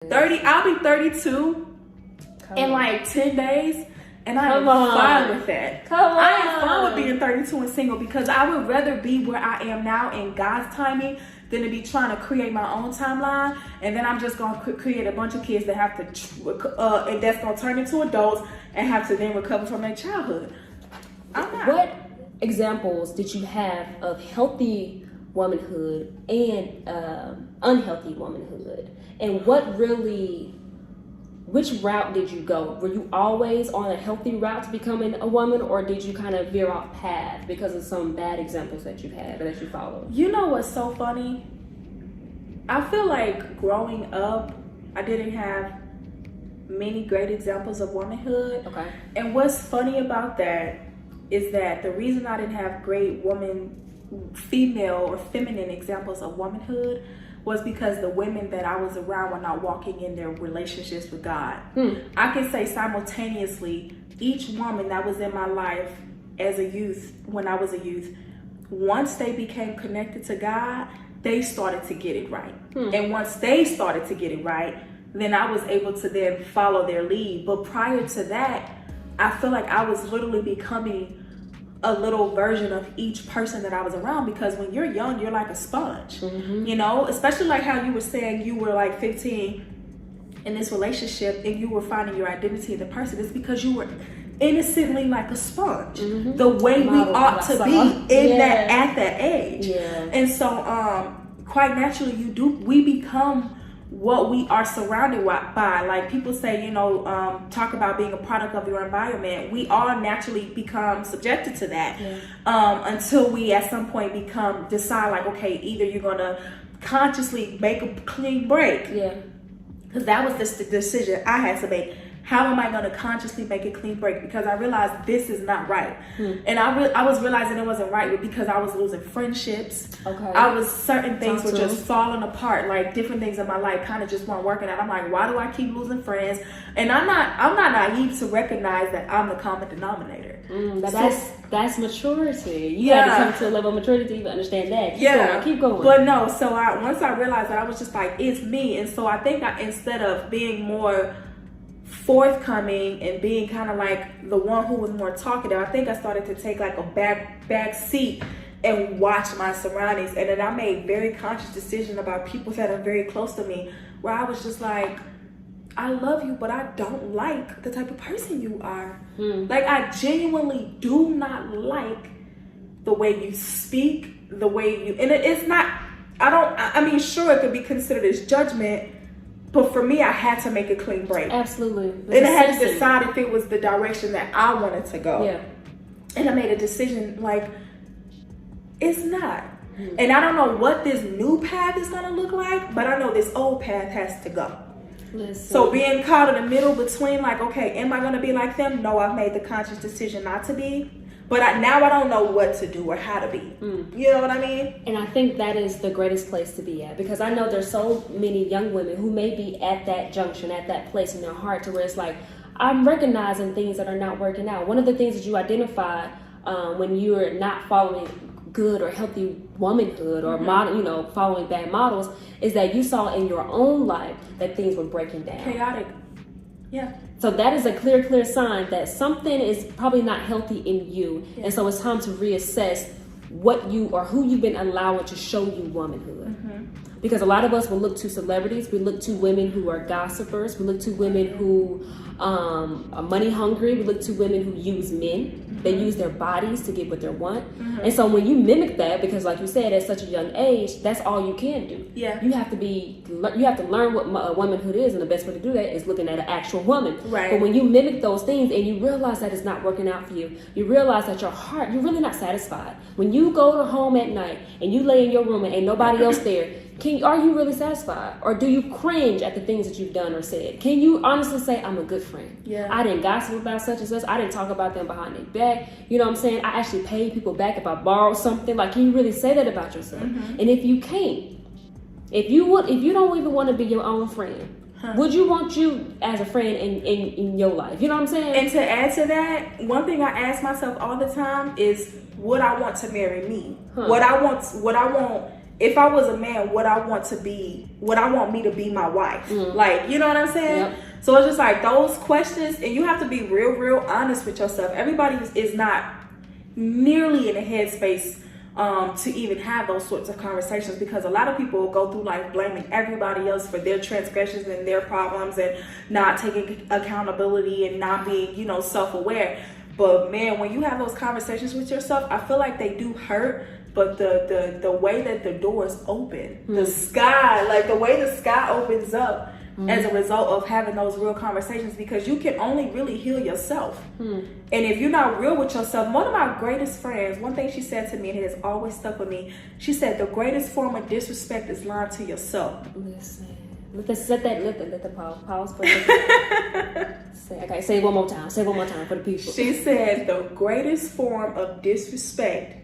30, I'll be 32 in like 10 days. And I am fine with that. I am fine with being 32 and single because I would rather be where I am now in God's timing than to be trying to create my own timeline. And then I'm just going to create a bunch of kids that have to, and that's going to turn into adults and have to then recover from their childhood. I'm not. What examples did you have of healthy womanhood and unhealthy womanhood? And which route did you go? Were you always on a healthy route to becoming a woman, or did you kind of veer off path because of some bad examples that you had or that you followed? You know what's so funny? I feel like growing up, I didn't have many great examples of womanhood. Okay. And what's funny about that is that the reason I didn't have great female or feminine examples of womanhood was because the women that I was around were not walking in their relationships with God. I can say simultaneously, each woman that was in my life as a youth, when I was a youth, once they became connected to God, they started to get it right. And once they started to get it right, then I was able to then follow their lead. But prior to that, I feel like I was literally becoming a little version of each person that I was around, because when you're young, you're like a sponge, you know, especially like how you were saying you were like 15 in this relationship and you were finding your identity in the person. It's because you were innocently like a sponge, the way we ought to be at that age. And so quite naturally we become what we are surrounded by. Like people say, you know, talk about being a product of your environment. We all naturally become subjected to that until we at some point decide like, okay, either you're gonna consciously make a clean break, because that was the decision I had to make. How am I going to consciously make a clean break? Because I realized this is not right. And I was realizing it wasn't right because I was losing friendships. Certain things were just falling apart. Like different things in my life kind of just weren't working out. I'm like, why do I keep losing friends? And I'm not naive to recognize that I'm the common denominator. That's maturity. You had to come to a level of maturity to even understand that. Keep going. But no, so once I realized that, I was just like, it's me. And so I think instead of being more forthcoming and being kind of like the one who was more talkative, I think I started to take like a back seat and watch my surroundings. And then I made very conscious decisions about people that are very close to me, where I was just like, I love you, but I don't like the type of person you are. Like I genuinely do not like the way you speak, the way you, and it's not, I mean, sure, it could be considered as judgment, but for me, I had to make a clean break. Absolutely. And I had to decide if it was the direction that I wanted to go. And I made a decision like, it's not. And I don't know what this new path is going to look like, but I know this old path has to go. So being caught in the middle between like, okay, am I going to be like them? No, I've made the conscious decision not to be. But now I don't know what to do or how to be. You know what I mean? And I think that is the greatest place to be at, because I know there's so many young women who may be at that junction, at that place in their heart to where it's like, I'm recognizing things that are not working out. One of the things that you identified when you're not following good or healthy womanhood or model, you know, following bad models, is that you saw in your own life that things were breaking down. Chaotic. So that is a clear sign that something is probably not healthy in you. And so it's time to reassess what you or who you've been allowing to show you womanhood. Because a lot of us will look to celebrities, we look to women who are gossipers, we look to women who are money hungry, we look to women who use men. They use their bodies to get what they want. And so when you mimic that, because like you said, at such a young age, that's all you can do. You have to learn what womanhood is, and the best way to do that is looking at an actual woman. But when you mimic those things and you realize that it's not working out for you, you realize that your heart, you're really not satisfied. When you go to home at night and you lay in your room and ain't nobody else there, are you really satisfied? Or do you cringe at the things that you've done or said? Can you honestly say, I'm a good friend? I didn't gossip about such and such. I didn't talk about them behind their back. You know what I'm saying? I actually paid people back if I borrowed something. Like, can you really say that about yourself? And if you can't, if you don't even want to be your own friend, would you want you as a friend in your life? You know what I'm saying? And to add to that, one thing I ask myself all the time is, would I want to marry me? What I want if I was a man, would I want me to be my wife? Like, you know what I'm saying? Yep. So it's just like those questions, and you have to be real honest with yourself. Everybody is not nearly in a headspace to even have those sorts of conversations, because a lot of people go through life blaming everybody else for their transgressions and their problems, and not taking accountability and not being, you know, self-aware. But man, when you have those conversations with yourself, I feel like they do hurt. But the way that the doors open, the sky, like the way the sky opens up as a result of having those real conversations, because you can only really heal yourself. And if you're not real with yourself, one of my greatest friends, one thing she said to me, and it has always stuck with me, she said, the greatest form of disrespect is lying to yourself. Listen. Let the pause for a second. Okay, say it one more time. Say it one more time for the people. She said the greatest form of disrespect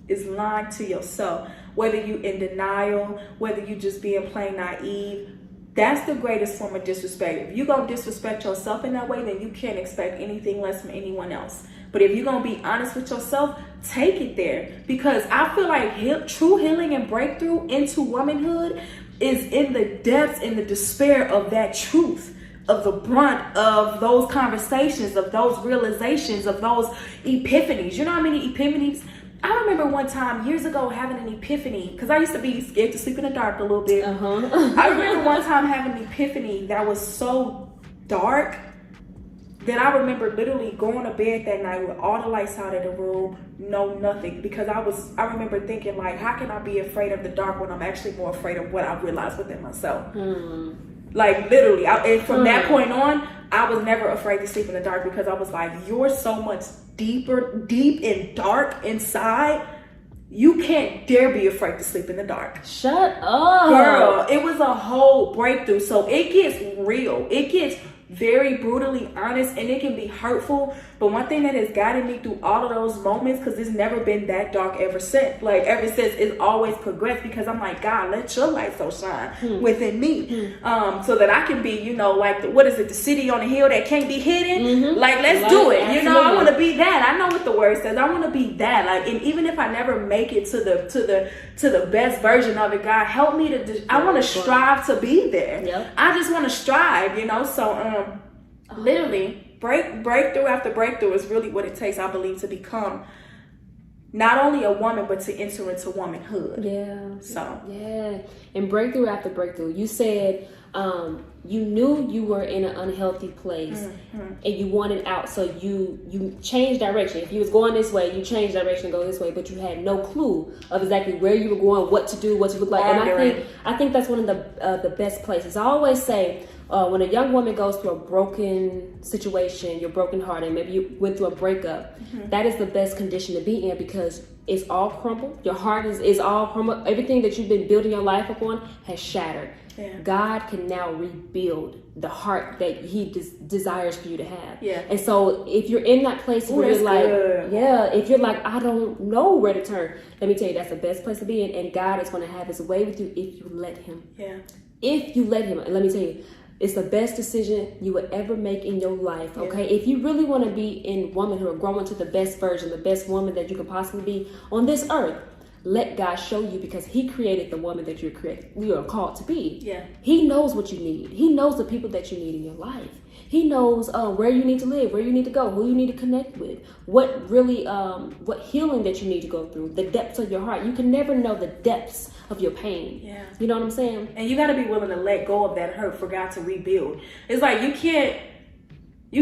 is lying to yourself. Whether you in denial, whether you just being plain naive, that's the greatest form of disrespect. If you're going to disrespect yourself in that way, then you can't expect anything less from anyone else. But if you're going to be honest with yourself, take it there. Because I feel like true healing and breakthrough into womanhood is in the depths, in the despair of that truth, of the brunt of those conversations, of those realizations, of those epiphanies. You know how many epiphanies? I remember one time years ago having an epiphany, because I used to be scared to sleep in the dark a little bit. I remember one time having an epiphany that was so dark that I remember literally going to bed that night with all the lights out in the room, no nothing, because I remember thinking, like, how can I be afraid of the dark when I'm actually more afraid of what I realized within myself? Like, literally, and from that point on, I was never afraid to sleep in the dark, because I was like, you're so much deep and dark inside. You can't dare be afraid to sleep in the dark. Shut up. Girl, it was a whole breakthrough. So it gets real. It gets very brutally honest, and it can be hurtful. But one thing that has guided me through all of those moments, because it's never been that dark ever since. Like, ever since, it's always progressed, because I'm like, God, let your light so shine within me, so that I can be, you know, like the city on the hill that can't be hidden. Like, let's do it. Absolutely. You know, I want to be that. I know what the word says. I want to be that. Like, and even if I never make it to the best version of it, God, help me to. I want to strive to be there. Yep. I just want to strive. You know, so literally. Breakthrough after breakthrough is really what it takes, I believe, to become not only a woman, but to enter into womanhood. Yeah. So. Yeah. And breakthrough after breakthrough. You said you knew you were in an unhealthy place and you wanted out. So you changed direction. If you was going this way, you changed direction, go this way, but you had no clue of exactly where you were going, what to do, what to look like. And I think that's one of the best places. I always say, when a young woman goes through a broken situation, you're brokenhearted, maybe you went through a breakup, that is the best condition to be in, because it's all crumbled. Your heart is all crumbled. Everything that you've been building your life upon has shattered. Yeah. God can now rebuild the heart that He desires for you to have. Yeah. And so if you're in that place where you're like, if you're like, I don't know where to turn, let me tell you, that's the best place to be in. And God is going to have His way with you if you let Him. Yeah. If you let Him. And let me tell you, it's the best decision you would ever make in your life, okay? Yeah. If you really want to be in womanhood, or grow into the best version, the best woman that you could possibly be on this earth, let God show you, because He created the woman that you are called to be. Yeah. He knows what you need. He knows the people that you need in your life. He knows where you need to live, where you need to go, who you need to connect with, what really, what healing that you need to go through, the depths of your heart. You can never know the depths of your pain. Yeah. You know what I'm saying? And you got to be willing to let go of that hurt for God to rebuild. It's like you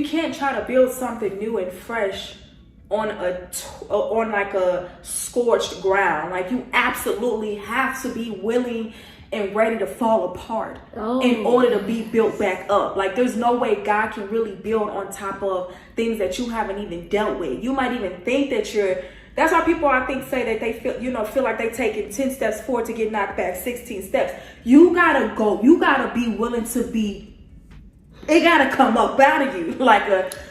can't try to build something new and fresh on like a scorched ground. Like, you absolutely have to be willing and ready to fall apart in order to be built back up. Like, there's no way God can really build on top of things that you haven't even dealt with. You might even think that that's why people, I think, say that they feel like they taking 10 steps forward to get knocked back 16 steps. You gotta go. You gotta be willing to be. It gotta come up out of you like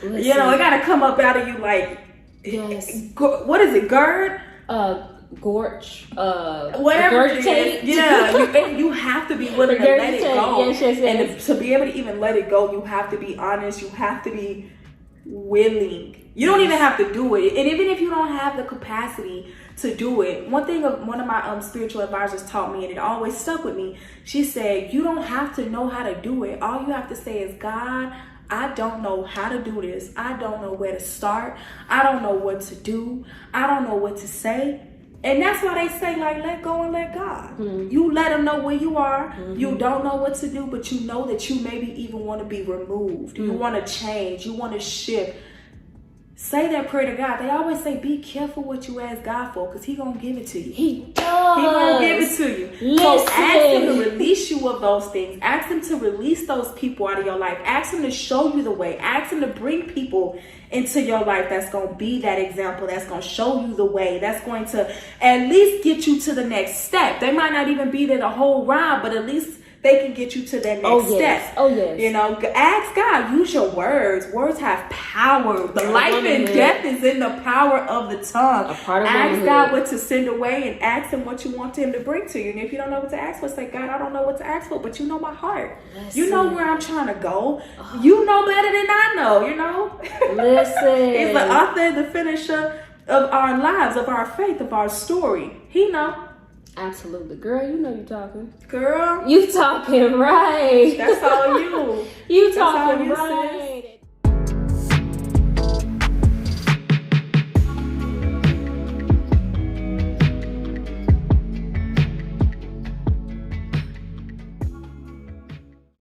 it gotta come up out of you like. Yes. What is it? Gird? Gorge. Whatever it is. Yeah. You have to be willing to let it go. Yes. And to be able to even let it go, you have to be honest. You have to be willing. You don't even have to do it. And even if you don't have the capacity to do it. One thing one of my spiritual advisors taught me, and it always stuck with me. She said, you don't have to know how to do it. All you have to say is, God, I don't know how to do this. I don't know where to start. I don't know what to do. I don't know what to say. And that's why they say, like, let go and let God. You let him know where you are. You don't know what to do, but you know that you maybe even want to be removed. You want to change. You want to shift. Say that prayer to God. They always say, be careful what you ask God for, because he going to give it to you. He does. He going to give it to you. Listen. So ask him to release you of those things. Ask him to release those people out of your life. Ask him to show you the way. Ask him to bring people into your life that's going to be that example, that's going to show you the way, that's going to at least get you to the next step. They might not even be there the whole ride, but at least they can get you to that next step. Oh, yes. You know, ask God. Use your words. Words have power. The life and death is in the power of the tongue. A part of ask womanhood. God what to send away, and ask him what you want him to bring to you. And if you don't know what to ask for, say, God, I don't know what to ask for, but you know my heart. Listen. You know where I'm trying to go. You know better than I know, you know. Listen. He's the author and the finisher of our lives, of our faith, of our story. He know. Absolutely. Girl, you know you talking. Girl. You talking right. That's all you. You talking right.